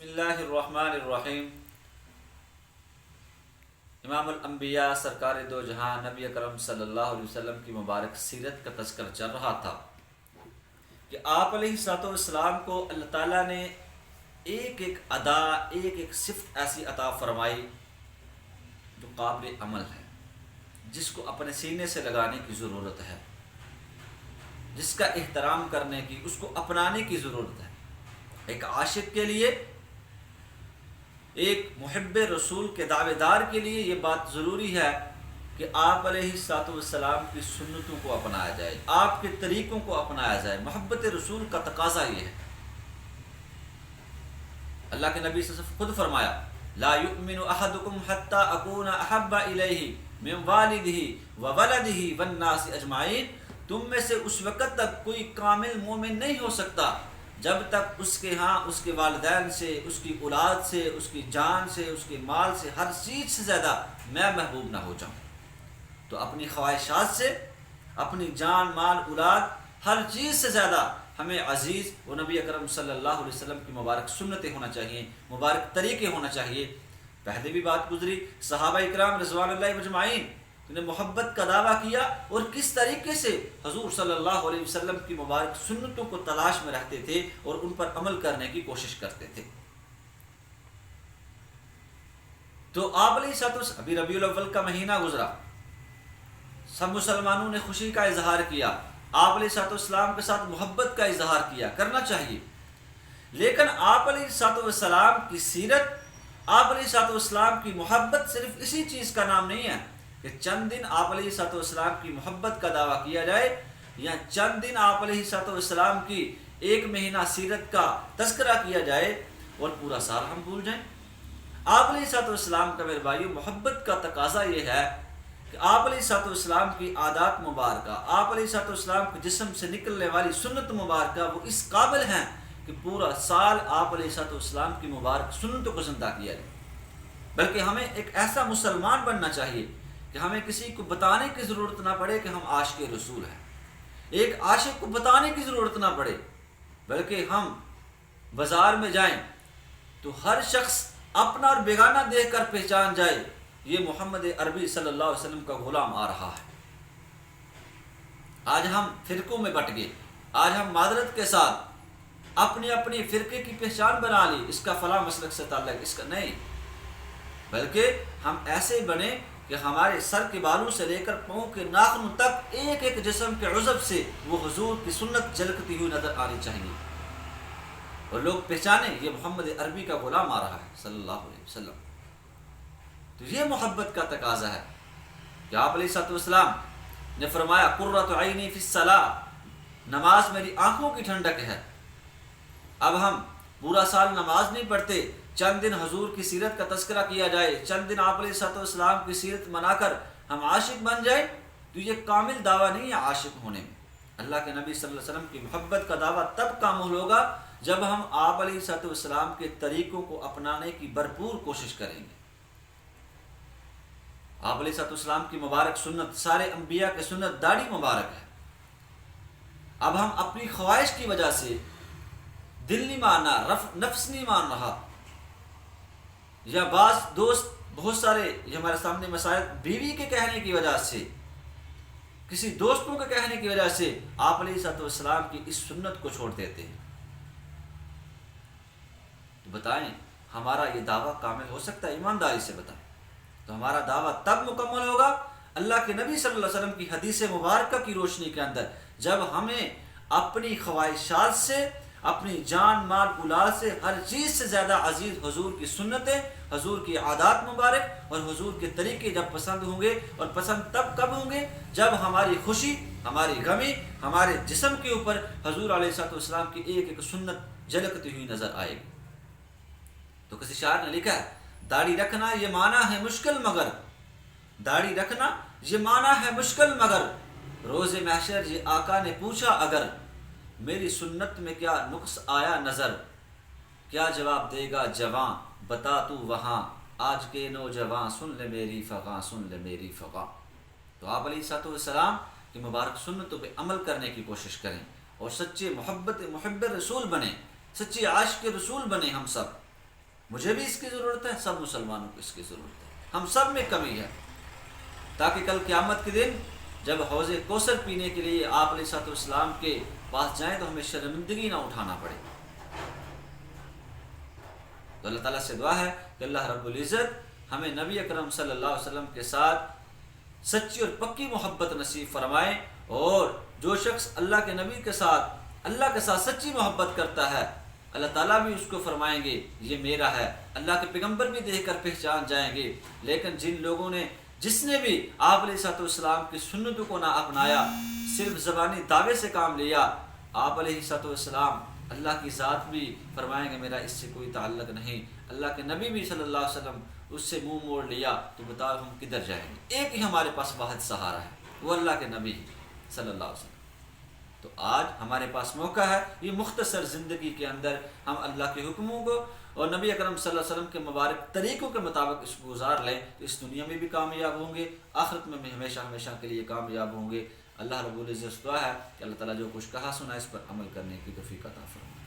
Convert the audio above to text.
اللہ الرحمن الرحیم۔ امام الانبیاء سرکار دو جہاں نبی اکرم صلی اللہ علیہ وسلم کی مبارک سیرت کا تذکرہ چل رہا تھا کہ آپ علیہ الصلوۃ والسلام کو اللہ تعالیٰ نے ایک ایک ادا، ایک ایک صفت ایسی عطا فرمائی جو قابل عمل ہے، جس کو اپنے سینے سے لگانے کی ضرورت ہے، جس کا احترام کرنے کی، اس کو اپنانے کی ضرورت ہے۔ ایک عاشق کے لیے، ایک محب رسول کے دعوے دار کے لیے یہ بات ضروری ہے کہ آپ علیہ الصلوۃ والسلام کی سنتوں کو اپنایا جائے، آپ کے طریقوں کو اپنایا جائے۔ محبت رسول کا تقاضا یہ ہے۔ اللہ کے نبی صلی اللہ علیہ وسلم خود فرمایا لا یؤمن احدکم حتی اکون احب الیہ من والدہ وولدہ والناس اجمعین۔ تم میں سے اس وقت تک کوئی کامل مومن نہیں ہو سکتا جب تک اس کے ہاں اس کے والدین سے، اس کی اولاد سے، اس کی جان سے، اس کے مال سے، ہر چیز سے زیادہ میں محبوب نہ ہو جاؤں۔ تو اپنی خواہشات سے، اپنی جان، مال، اولاد، ہر چیز سے زیادہ ہمیں عزیز وہ نبی اکرم صلی اللہ علیہ وسلم کی مبارک سنتیں ہونا چاہیے، مبارک طریقے ہونا چاہیے۔ پہلے بھی بات گزری، صحابہ اکرام رضوان اللہ مجمعین نے محبت کا دعویٰ کیا اور کس طریقے سے حضور صلی اللہ علیہ وسلم کی مبارک سنتوں کو تلاش میں رہتے تھے اور ان پر عمل کرنے کی کوشش کرتے تھے۔ تو آپ علیہ الصلوۃ والسلام، ابھی ربیع الاول کا مہینہ گزرا، سب مسلمانوں نے خوشی کا اظہار کیا، آپ علیہ الصلوۃ والسلام کے ساتھ محبت کا اظہار کیا، کرنا چاہیے۔ لیکن آپ علیہ الصلوۃ والسلام کی سیرت، آپ علیہ الصلوۃ والسلام کی محبت صرف اسی چیز کا نام نہیں ہے کہ چند دن آپ علیہ الصلوۃ والسلام کی محبت کا دعویٰ کیا جائے، یا چند دن آپ علیہ الصلوۃ والسلام کی ایک مہینہ سیرت کا تذکرہ کیا جائے اور پورا سال ہم بھول جائیں۔ آپ علیہ الصلوۃ والسلام کا میرے بھائیو محبت کا تقاضا یہ ہے کہ آپ علیہ الصلوۃ والسلام کی عادات مبارکہ، آپ علیہ الصلوۃ والسلام کے جسم سے نکلنے والی سنت مبارکہ وہ اس قابل ہیں کہ پورا سال آپ علیہ الصلوۃ والسلام کی مبارک سنتوں کو زندہ کیا جائے۔ بلکہ ہمیں ایک ایسا مسلمان بننا چاہیے کہ ہمیں کسی کو بتانے کی ضرورت نہ پڑے کہ ہم عاشق رسول ہیں، ایک عاشق کو بتانے کی ضرورت نہ پڑے، بلکہ ہم بازار میں جائیں تو ہر شخص اپنا اور بیگانہ دیکھ کر پہچان جائے یہ محمد عربی صلی اللہ علیہ وسلم کا غلام آ رہا ہے۔ آج ہم فرقوں میں بٹ گئے، آج ہم معذرت کے ساتھ اپنی اپنی فرقے کی پہچان بنا لی، اس کا فلاں مسلک سے تعلق، اس کا نہیں، بلکہ ہم ایسے بنے کہ ہمارے سر کے بالوں سے لے کر پاؤں کے ناخنوں تک ایک ایک جسم کے عضو سے وہ حضور کی سنت جھلکتی ہوئی نظر آنی چاہیے، اور لوگ پہچانیں یہ محمد عربی کا غلام آ رہا ہے صلی اللہ علیہ وسلم۔ تو یہ محبت کا تقاضا ہے کہ آپ علیہ الصلوۃ والسلام نے فرمایا قرۃ عینی فی الصلاۃ، نماز میری آنکھوں کی ٹھنڈک ہے۔ اب ہم پورا سال نماز نہیں پڑھتے، چند دن حضور کی سیرت کا تذکرہ کیا جائے، چند دن آپ علیہ الصلوۃ والسلام کی سیرت منا کر ہم عاشق بن جائیں، تو یہ کامل دعویٰ نہیں ہے عاشق ہونے میں۔ اللہ کے نبی صلی اللہ علیہ وسلم کی محبت کا دعویٰ تب کامل ہوگا جب ہم آپ علیہ الصلوۃ والسلام کے طریقوں کو اپنانے کی بھرپور کوشش کریں گے۔ آپ علیہ الصلوۃ والسلام کی مبارک سنت، سارے انبیاء کی سنت داڑھی مبارک ہے۔ اب ہم اپنی خواہش کی وجہ سے دل نہیں ماننا، نفس نہیں مان رہا، یا بعض دوست بہت سارے یہ ہمارے سامنے مسائل بیوی کے کہنے کی وجہ سے، کسی دوستوں کے کہنے کی وجہ سے آپ علیہ الصلوۃ والسلام کی اس سنت کو چھوڑ دیتے ہیں۔ تو بتائیں ہمارا یہ دعویٰ کامل ہو سکتا ہے؟ ایمانداری سے بتائیں۔ تو ہمارا دعویٰ تب مکمل ہوگا اللہ کے نبی صلی اللہ علیہ وسلم کی حدیث مبارکہ کی روشنی کے اندر، جب ہمیں اپنی خواہشات سے، اپنی جان، مال، اولاد سے، ہر چیز سے زیادہ عزیز حضور کی سنتیں، حضور کی عادات مبارک اور حضور کے طریقے جب پسند ہوں گے، اور پسند تب کب ہوں گے جب ہماری خوشی، ہماری غمی، ہمارے جسم کے اوپر حضور علیہ الصلوۃ والسلام کی ایک ایک سنت جھلکتی ہوئی نظر آئے گی۔ تو کسی شاعر نے لکھا ہے داڑھی رکھنا یہ معنی ہے مشکل مگر، داڑھی رکھنا یہ معنی ہے مشکل مگر، روز محشر یہ آقا نے پوچھا اگر، میری سنت میں کیا نقص آیا نظر، کیا جواب دے گا جواں بتا تو وہاں، آج کے نوجواں سن لے میری فغاں، سن لے میری فغاں۔ تو آپ علیہ الصلوۃ والسلام کی مبارک سنتوں پہ عمل کرنے کی کوشش کریں اور سچے محب رسول بنیں، سچے عاشق رسول بنیں ہم سب۔ مجھے بھی اس کی ضرورت ہے، سب مسلمانوں کو اس کی ضرورت ہے، ہم سب میں کمی ہے، تاکہ کل قیامت کے دن جب حوض کوثر پینے کے لیے آپ علیہ الصلوۃ والسلام کے پاس جائیں تو ہمیں شرمندگی نہ اٹھانا پڑے۔ تو اللہ تعالیٰ سے دعا ہے کہ اللہ رب العزت ہمیں نبی اکرم صلی اللہ علیہ وسلم کے ساتھ سچی اور پکی محبت نصیب فرمائے، اور جو شخص اللہ کے نبی کے ساتھ سچی محبت کرتا ہے، اللہ تعالیٰ بھی اس کو فرمائیں گے یہ میرا ہے، اللہ کے پیغمبر بھی دیکھ کر پہچان جائیں گے۔ لیکن جس نے بھی آپ علیہ الصلوۃ والسلام کی سنتوں کو نہ اپنایا، صرف زبانی دعوے سے کام لیا، آپ علیہ الصلوۃ والسلام اللہ کی ذات بھی فرمائیں گے میرا اس سے کوئی تعلق نہیں، اللہ کے نبی بھی صلی اللہ علیہ وسلم اس سے منہ موڑ لیا، تو بتاؤ ہم کدھر جائیں گے؟ ایک ہی ہمارے پاس واحد سہارا ہے، وہ اللہ کے نبی صلی اللہ علیہ وسلم۔ تو آج ہمارے پاس موقع ہے، یہ مختصر زندگی کے اندر ہم اللہ کے حکموں کو اور نبی اکرم صلی اللہ علیہ وسلم کے مبارک طریقوں کے مطابق اس کو گزار لیں، تو اس دنیا میں بھی کامیاب ہوں گے، آخرت میں بھی ہمیشہ کے لیے کامیاب ہوں گے۔ اللہ رب العزت دعا ہے کہ اللہ تعالیٰ جو کچھ کہا سنا اس پر عمل کرنے کی توفیق عطا فرمائے۔